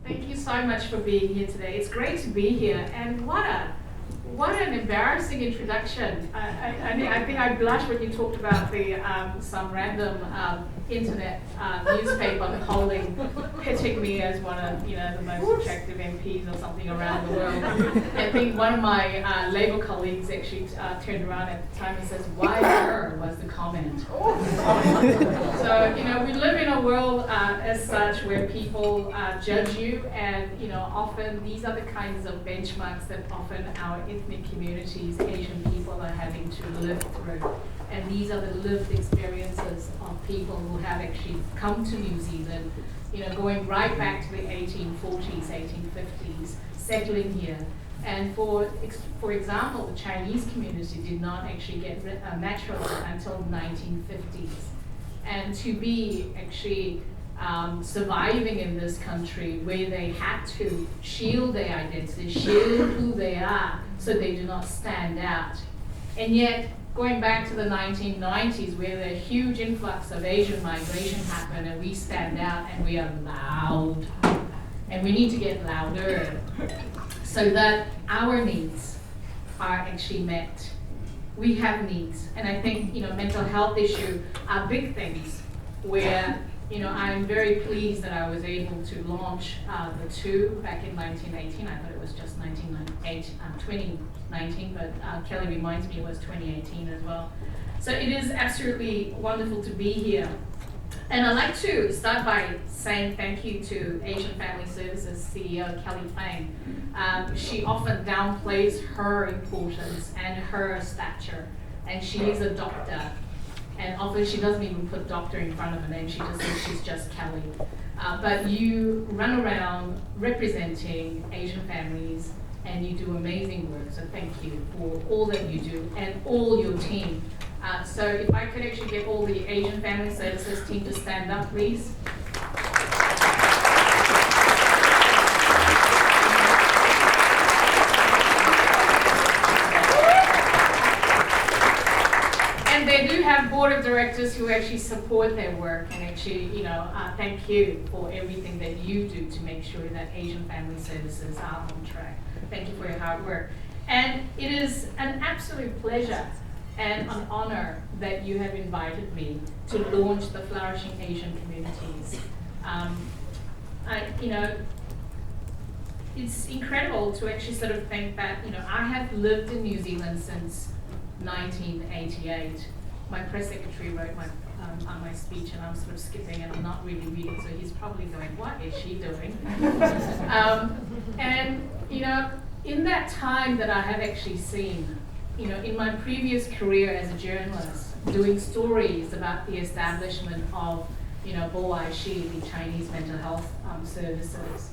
Thank you so much for being here today. It's great to be here, and what an embarrassing introduction. I think I blushed when you talked about the some random internet newspaper polling pitching me as one of the most attractive MPs or something around the world. I think one of my Labour colleagues actually turned around at the time and says, "Why her?" was the comment. So we live in a world as such where people judge you, and often these are the kinds of benchmarks that often our ethnic communities, Asian people, are having to live through. And these are the lived experiences of people who have actually come to New Zealand, going right back to the 1840s, 1850s, settling here. And for example, the Chinese community did not actually get naturalized until the 1950s. And to be actually surviving in this country where they had to shield their identity, shield who they are, so they do not stand out. And yet, going back to the 1990s, where the huge influx of Asian migration happened, and we stand out and we are loud, and we need to get louder so that our needs are actually met. We have needs, and I think mental health issues are big things where I'm very pleased that I was able to launch the two back in 1918. I thought it was just 2019, but Kelly reminds me it was 2018 as well. So it is absolutely wonderful to be here. And I'd like to start by saying thank you to Asian Family Services CEO Kelly Fang. She often downplays her importance and her stature, and she is a doctor. And often she doesn't even put doctor in front of her name, she just says she's just Kelly. But you run around representing Asian families, and you do amazing work, so thank you for all that you do and all your team. So if I could actually get all the Asian Family Services team to stand up, please. And they do have board of directors who actually support their work, and actually, thank you for everything that you do to make sure that Asian Family Services are on track. Thank you for your hard work. And it is an absolute pleasure and an honor that you have invited me to launch the Flourishing Asian Communities. It's incredible to actually sort of think that, I have lived in New Zealand since 1988. My press secretary wrote my speech, and I'm sort of skipping and I'm not really reading, so he's probably going, what is she doing? And in that time that I have actually seen, in my previous career as a journalist, doing stories about the establishment of, BOISHI, the Chinese mental health services,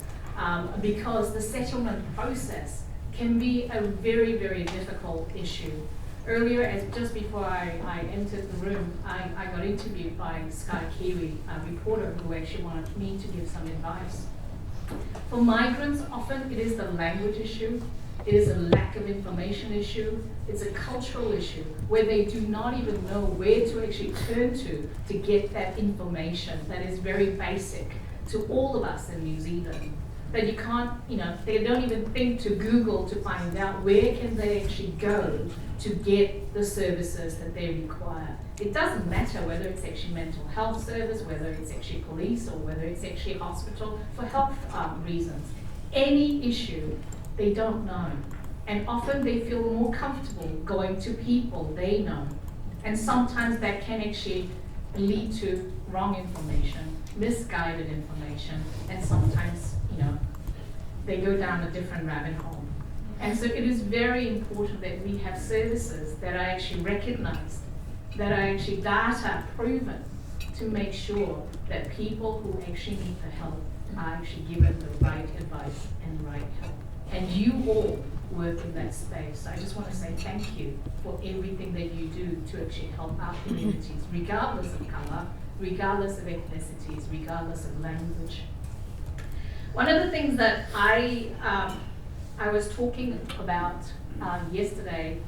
because the settlement process can be a very, very difficult issue. Earlier, just before I entered the room, I got interviewed by Sky Kiwi, a reporter who actually wanted me to give some advice. For migrants, often it is the language issue, it is a lack of information issue, it's a cultural issue where they do not even know where to actually turn to get that information that is very basic to all of us in New Zealand. That you can't, they don't even think to Google to find out where can they actually go to get the services that they require. It doesn't matter whether it's actually mental health service, whether it's actually police, or whether it's actually hospital for health reasons. Any issue, they don't know. And often they feel more comfortable going to people they know. And sometimes that can actually lead to wrong information, misguided information, and sometimes they go down a different rabbit hole. And so it is very important that we have services that are actually recognized, that are actually data proven, to make sure that people who actually need the help are actually given the right advice and right help. And you all work in that space. So I just want to say thank you for everything that you do to actually help our communities, regardless of color, regardless of ethnicities, regardless of language. One of the things that I was talking about yesterday,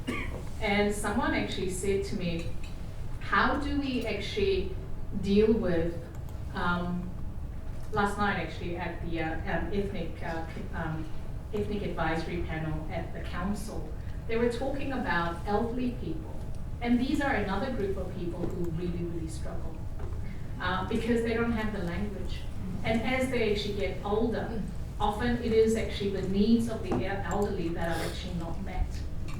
and someone actually said to me, how do we actually deal with last night actually at the ethnic advisory panel at the council. They were talking about elderly people, and these are another group of people who really, really struggle because they don't have the language. And as they actually get older, often it is actually the needs of the elderly that are actually not met,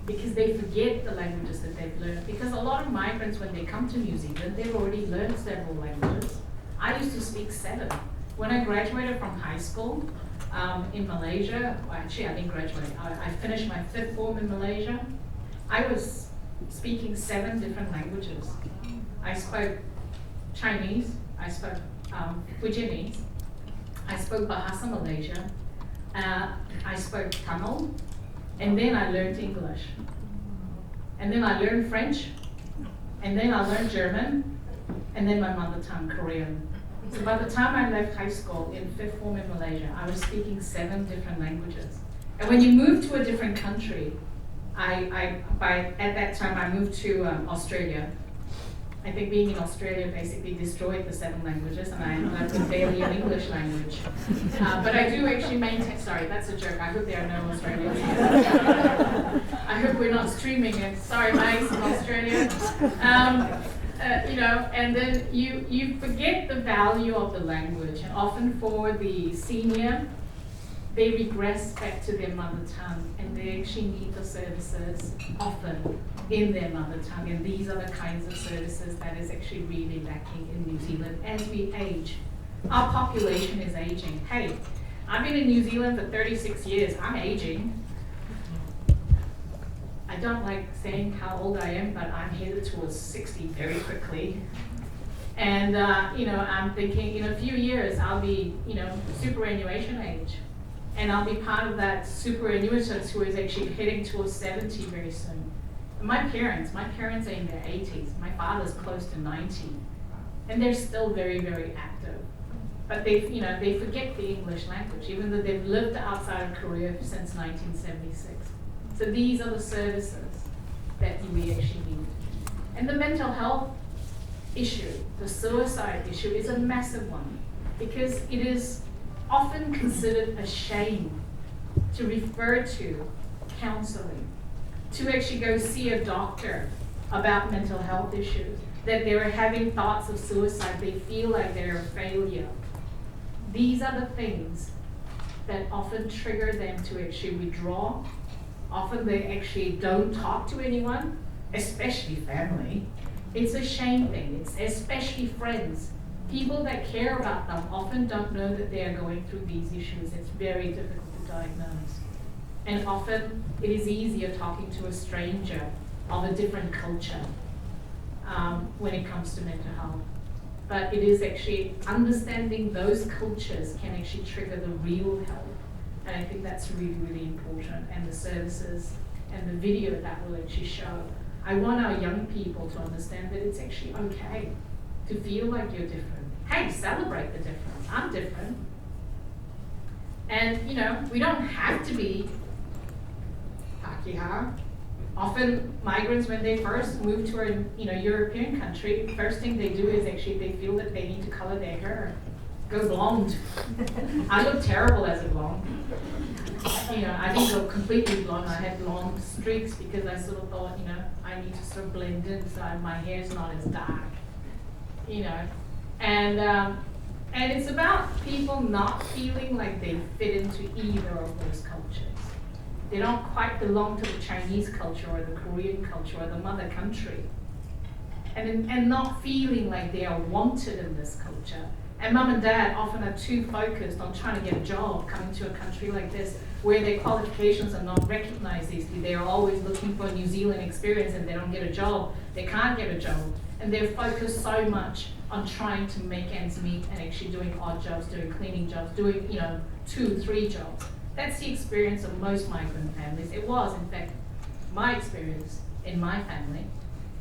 because they forget the languages that they've learned. Because a lot of migrants, when they come to New Zealand, they've already learned several languages. I used to speak 7. When I graduated from high school in Malaysia, well, actually I didn't graduate, I finished my 5th form in Malaysia. I was speaking 7 different languages. I spoke Chinese, I spoke Fujianese, I spoke Bahasa Malaysia, I spoke Tamil, and then I learned English. And then I learned French, and then I learned German, and then my mother tongue, Korean. So by the time I left high school in 5th form in Malaysia, I was speaking 7 different languages. And when you move to a different country, at that time I moved to Australia. I think being in Australia basically destroyed the 7 languages, and I ended up with barely an English language. But I do actually maintain, sorry, that's a joke. I hope there are no Australians here. I hope we're not streaming it. Sorry, mates in Australia. And then you forget the value of the language, and often for the senior, they regress back to their mother tongue, and they actually need the services often in their mother tongue, and these are the kinds of services that is actually really lacking in New Zealand as we age. Our population is aging. Hey, I've been in New Zealand for 36 years, I'm aging. I don't like saying how old I am, but I'm headed towards 60 very quickly. And I'm thinking in a few years I'll be, superannuation age. And I'll be part of that superannuitants who is actually heading towards 70 very soon. And my parents are in their 80s. My father's close to 90. And they're still very, very active. But they forget the English language, even though they've lived outside of Korea since 1976. So these are the services that we actually need. And the mental health issue, the suicide issue, is a massive one, because it is often considered a shame to refer to counseling, to actually go see a doctor about mental health issues, that they're having thoughts of suicide, they feel like they're a failure. These are the things that often trigger them to actually withdraw. Often they actually don't talk to anyone, especially family. It's a shame thing, it's especially friends. People that care about them often don't know that they are going through these issues. It's very difficult to diagnose. And often it is easier talking to a stranger of a different culture when it comes to mental health. But it is actually understanding those cultures can actually trigger the real help. And I think that's really, really important. And the services and the video that will actually show. I want our young people to understand that it's actually okay to feel like you're different. Hey, celebrate the difference. I'm different. And, we don't have to be Pakeha. Often migrants, when they first move to a European country, first thing they do is actually they feel that they need to color their hair. Go blonde. I look terrible as a blonde. I didn't go completely blonde. I had blonde streaks because I sort of thought, I need to sort of blend in so my hair's not as dark. And it's about people not feeling like they fit into either of those cultures. They don't quite belong to the Chinese culture or the Korean culture or the mother country. And not feeling like they are wanted in this culture. And mum and dad often are too focused on trying to get a job coming to a country like this where their qualifications are not recognized easily. They are always looking for a New Zealand experience and they don't get a job. They can't get a job. And they're focused so much on trying to make ends meet and actually doing odd jobs, doing cleaning jobs, doing 2, 3 jobs. That's the experience of most migrant families. It was, in fact, my experience in my family,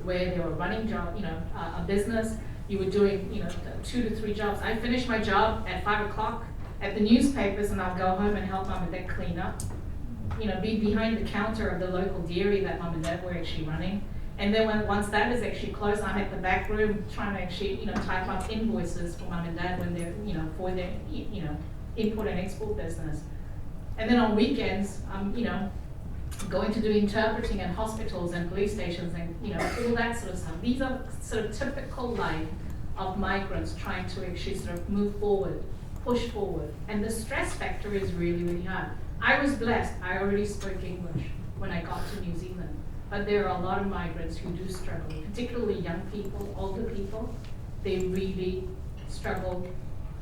where they were running a business. You were doing 2 to 3 jobs. I finished my job at 5 o'clock at the newspapers, and I'll go home and help mum and dad clean up. Be behind the counter of the local dairy that mum and dad were actually running. And then once that is actually closed, I'm at the back room trying to actually, type up invoices for mum and dad when they're, for their, import and export business. And then on weekends, I'm, going to do interpreting at hospitals and police stations and, all that sort of stuff. These are sort of typical life of migrants trying to actually sort of move forward, push forward. And the stress factor is really, really high. I was blessed. I already spoke English when I got to New Zealand. But there are a lot of migrants who do struggle, particularly young people, older people. They really struggle,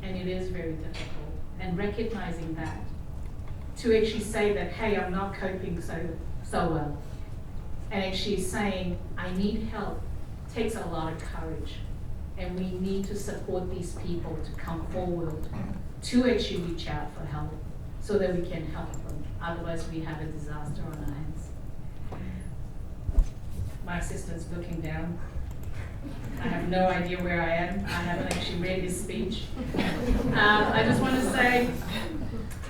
and it is very difficult. And recognizing that, to actually say that, hey, I'm not coping so well, and actually saying, I need help, takes a lot of courage. And we need to support these people to come forward, to actually reach out for help, so that we can help them. Otherwise, we have a disaster on our hands. My assistant's looking down. I have no idea where I am. I haven't actually read his speech. I just want to say,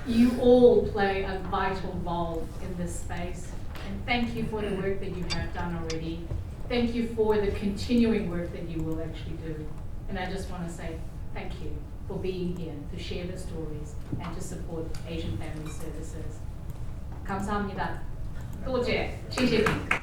you all play a vital role in this space. And thank you for the work that you have done already. Thank you for the continuing work that you will actually do. And I just want to say thank you for being here to share the stories and to support Asian Family Services. 감사합니다. 多谢，谢谢你。